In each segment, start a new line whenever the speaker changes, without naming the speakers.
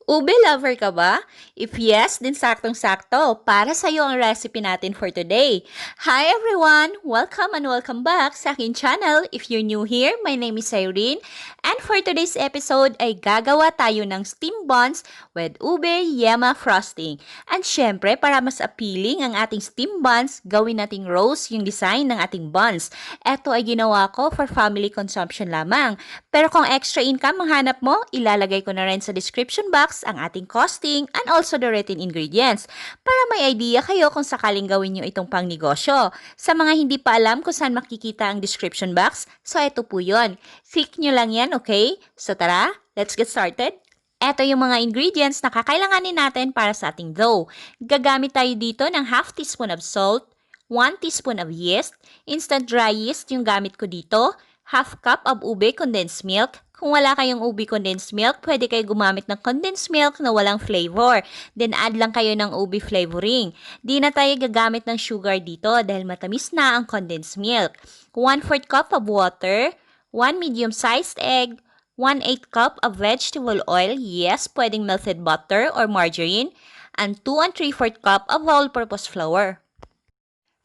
Ube lover ka ba? If yes, din saktong-sakto para sa iyo ang recipe natin for today. Hi everyone! Welcome and welcome back sa akin channel. If you're new here, my name is Irene. And for today's episode ay gagawa tayo ng steamed buns with Ube Yema frosting. And syempre, para mas appealing ang ating steamed buns, gawin nating rose yung design ng ating buns. Ito ay ginawa ko for family consumption lamang. Pero kung extra income ang hanap mo, ilalagay ko na rin sa description box ang ating costing and also the written ingredients para may idea kayo kung sakaling gawin nyo itong pangnegosyo. Sa mga hindi pa alam kung saan makikita ang description box, so ito po yun. Click nyo lang yan, okay? So tara, let's get started. Ito yung mga ingredients na kakailanganin natin para sa ating dough. Gagamit tayo dito ng half teaspoon of salt, 1 teaspoon of yeast, instant dry yeast yung gamit ko dito, half cup of ube condensed milk. Kung wala kayong ube condensed milk, pwede kayo gumamit ng condensed milk na walang flavor. Then add lang kayo ng ube flavoring. Di na tayo gagamit ng sugar dito dahil matamis na ang condensed milk. 1/4 cup of water, 1 medium-sized egg, 1/8 cup of vegetable oil, yes, pwedeng melted butter or margarine, and 2 3/4 cup of all-purpose flour.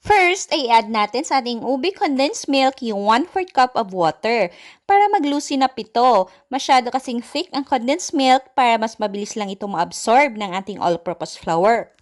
First, ay add natin sa ating ube condensed milk yung 1/4 cup of water para mag-loosen up ito. Masyado kasing thick ang condensed milk para mas mabilis lang ito ma-absorb ng ating all-purpose flour.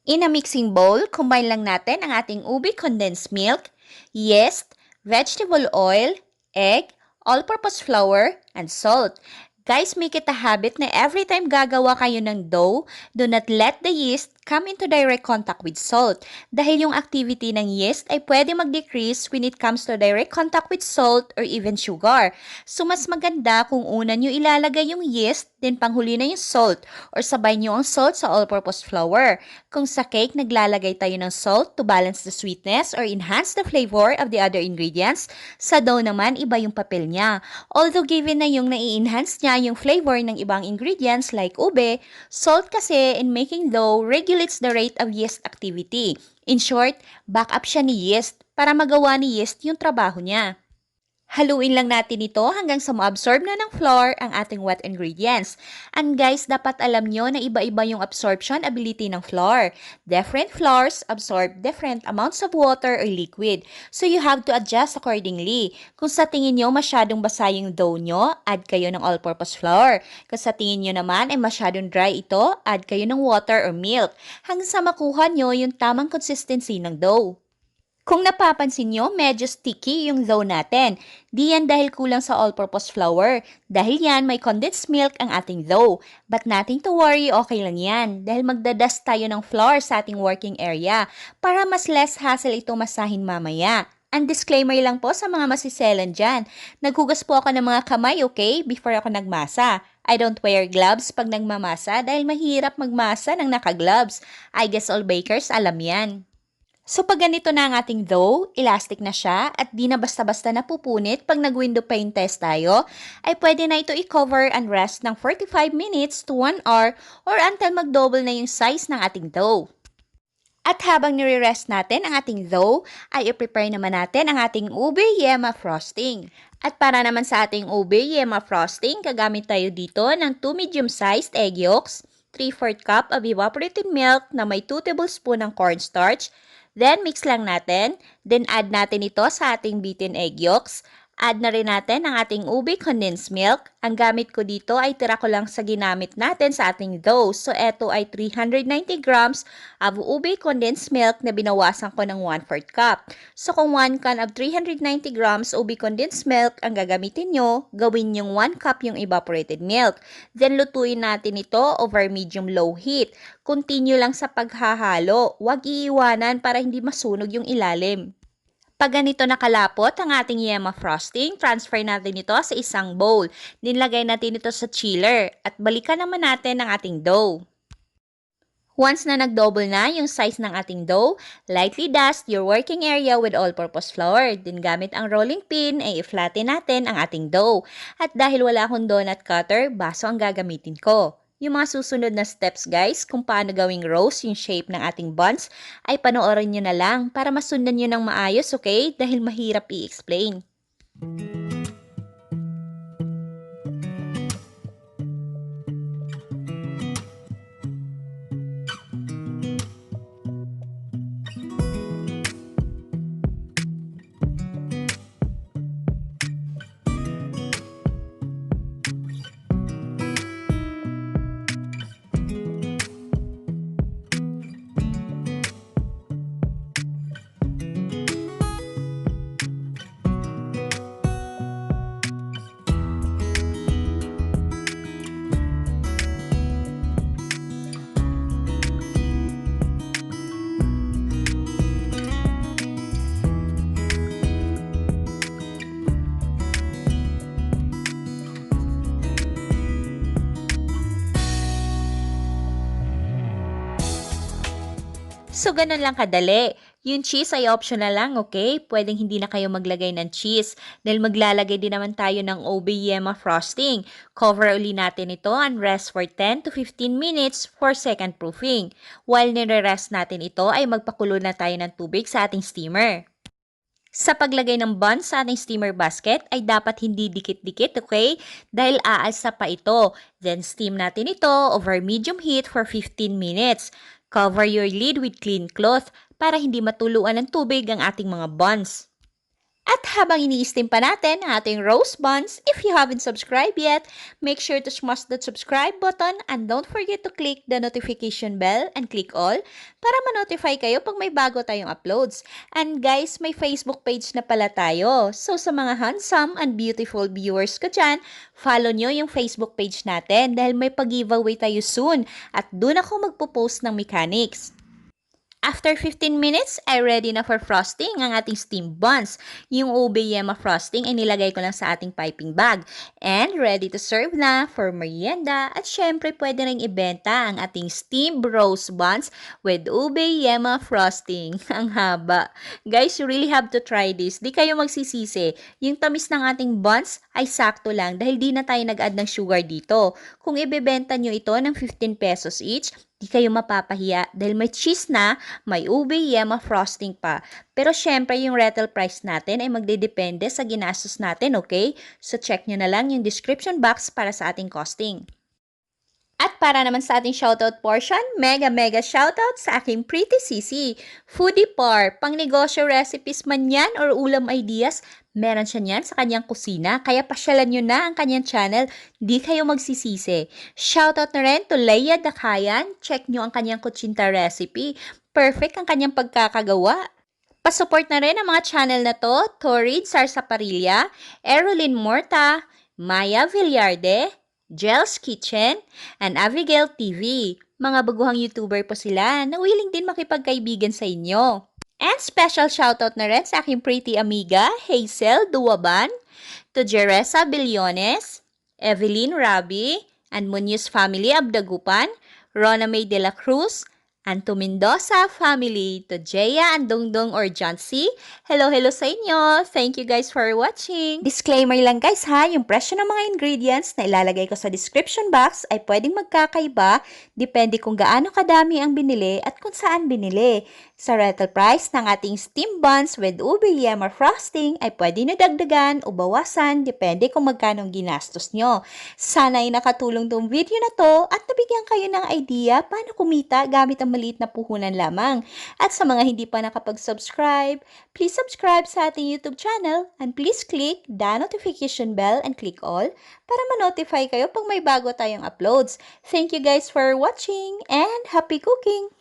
In a mixing bowl, combine lang natin ang ating ube condensed milk, yeast, vegetable oil, egg, all-purpose flour, and salt. Guys, make it a habit na every time gagawa kayo ng dough, do not let the yeast come into direct contact with salt. Dahil yung activity ng yeast ay pwede mag-decrease when it comes to direct contact with salt or even sugar. So, mas maganda kung una nyo ilalagay yung yeast, then panghuli na yung salt, or sabay nyo ang salt sa all-purpose flour. Kung sa cake, naglalagay tayo ng salt to balance the sweetness or enhance the flavor of the other ingredients, sa dough naman, iba yung papel niya. Although given na yung nai-enhance niya yung flavor ng ibang ingredients like ube, salt kasi in making dough regulates the rate of yeast activity. In short, backup siya ni yeast para magawa ni yeast yung trabaho niya. Haluin lang natin ito hanggang sa ma-absorb na ng flour ang ating wet ingredients. And guys, dapat alam nyo na iba-iba yung absorption ability ng flour. Different flours absorb different amounts of water or liquid. So you have to adjust accordingly. Kung sa tingin nyo masyadong basa yung dough nyo, add kayo ng all-purpose flour. Kung sa tingin nyo naman ay masyadong dry ito, add kayo ng water or milk. Hanggang sa makuha nyo yung tamang consistency ng dough. Kung napapansin nyo, medyo sticky yung dough natin. Di yan dahil kulang sa all-purpose flour. Dahil yan, may condensed milk ang ating dough. But nothing to worry, okay lang yan. Dahil magdadust tayo ng flour sa ating working area para mas less hassle ito masahin mamaya. And disclaimer lang po sa mga masiselan dyan. Naghugas po ako ng mga kamay, okay? Before ako nagmasa. I don't wear gloves pag nagmamasa dahil mahirap magmasa ng naka-gloves. I guess all bakers alam yan. So pag ganito na ang ating dough, elastic na siya at di na basta-basta napupunit pag nag-window pane test tayo, ay pwede na ito i-cover and rest ng 45 minutes to 1 hour or until mag-double na yung size ng ating dough. At habang nire-rest natin ang ating dough, ay i-prepare naman natin ang ating Ube Yema frosting. At para naman sa ating Ube Yema frosting, gagamit tayo dito ng 2 medium-sized egg yolks, 3/4 cup of evaporated milk na may 2 tablespoon ng cornstarch. Then, mix lang natin. Then, add natin ito sa ating beaten egg yolks. Add na rin natin ang ating ube condensed milk. Ang gamit ko dito ay tira ko lang sa ginamit natin sa ating dough. So, ito ay 390 grams of ube condensed milk na binawasan ko ng 1/4 cup. So, kung 1 can of 390 grams ube condensed milk ang gagamitin nyo, gawin yung 1 cup yung evaporated milk. Then, lutuin natin ito over medium-low heat. Continue lang sa paghahalo. Huwag iiwanan para hindi masunog yung ilalim. Pag ganito nakalapot ang ating yema frosting, transfer natin ito sa isang bowl. Nilagay natin ito sa chiller at balikan naman natin ang ating dough. Once na nag-double na yung size ng ating dough, lightly dust your working area with all-purpose flour. Then gamit ang rolling pin ay i-flatten natin ang ating dough. At dahil wala akong donut cutter, baso ang gagamitin ko. Yung mga susunod na steps guys, kung paano gawing rose yung shape ng ating buns, ay panoorin nyo na lang para masundan nyo ng maayos, okay? Dahil mahirap i-explain. So, ganun lang kadali. Yung cheese ay optional lang, okay? Pwedeng hindi na kayo maglagay ng cheese dahil maglalagay din naman tayo ng Ube Yema frosting. Cover uli natin ito and rest for 10 to 15 minutes for second proofing. While nire-rest natin ito ay magpakulo na tayo ng tubig sa ating steamer. Sa paglagay ng buns sa ating steamer basket ay dapat hindi dikit-dikit, okay? Dahil aalsa pa ito. Then steam natin ito over medium heat for 15 minutes. Cover your lid with clean cloth para hindi matuluan ng tubig ang ating mga buns. At habang ini-steam pa natin ang ating roast buns, if you haven't subscribed yet, make sure to smash that subscribe button and don't forget to click the notification bell and click all para ma-notify kayo pag may bago tayong uploads. And guys, may Facebook page na pala tayo. So sa mga handsome and beautiful viewers ko dyan, follow nyo yung Facebook page natin dahil may pag-giveaway tayo soon at doon ako magpo-post ng mechanics. After 15 minutes, ay ready na for frosting ang ating steamed buns. Yung Ube Yema frosting ay nilagay ko lang sa ating piping bag. And ready to serve na for merienda. At syempre, pwede rin ibenta ang ating steamed roast buns with Ube Yema frosting. Ang haba. Guys, you really have to try this. Di kayo magsisisi. Yung tamis ng ating buns ay sakto lang dahil di na tayo nag-add ng sugar dito. Kung ibebenta nyo ito ng 15 pesos each, di kayo mapapahiya dahil may cheese na, may Ube Yema frosting pa. Pero syempre yung retail price natin ay magdedepende sa ginastos natin, okay? So check nyo na lang yung description box para sa ating costing. At para naman sa ating shoutout portion, mega shoutout sa aking pretty sisi, Foodie Par, pang negosyo recipes man yan or ulam ideas, meron siya niyan sa kanyang kusina, kaya pasyalan nyo na ang kanyang channel, di kayo magsisisi. Shoutout na rin to Leia Dakayan, check nyo ang kanyang kutsinta recipe, perfect ang kanyang pagkakagawa. Pasupport na rin ang mga channel na to, Torrid Sarsaparilla, Erolyn Morta, Maya Villarde, Jel's Kitchen, and Abigail TV. Mga baguhang YouTuber po sila na willing din makipagkaibigan sa inyo. And special shoutout na rin sa aking pretty amiga, Hazel Duwaban, to Jeresa Billones, Evelyn Rabi, and Munoz family of Dagupan, Rona May de la Cruz, and to Mendoza family, to Jaya and Dongdong or Jancy. Hello sa inyo! Thank you guys for watching! Disclaimer lang guys ha, yung presyo ng mga ingredients na ilalagay ko sa description box ay pwedeng magkakaiba depende kung gaano kadami ang binili at kung saan binili. Sa retail price ng ating steamed buns with Ube Yema frosting ay pwede nyo dagdagan o bawasan depende kung magkano ginastos nyo. Sana ay nakatulong tong video na to at nabigyan kayo ng idea paano kumita gamit ang maliit na puhunan lamang. At sa mga hindi pa nakapag-subscribe, please subscribe sa ating YouTube channel and please click the notification bell and click all para ma-notify kayo pag may bago tayong uploads. Thank you guys for watching and happy cooking!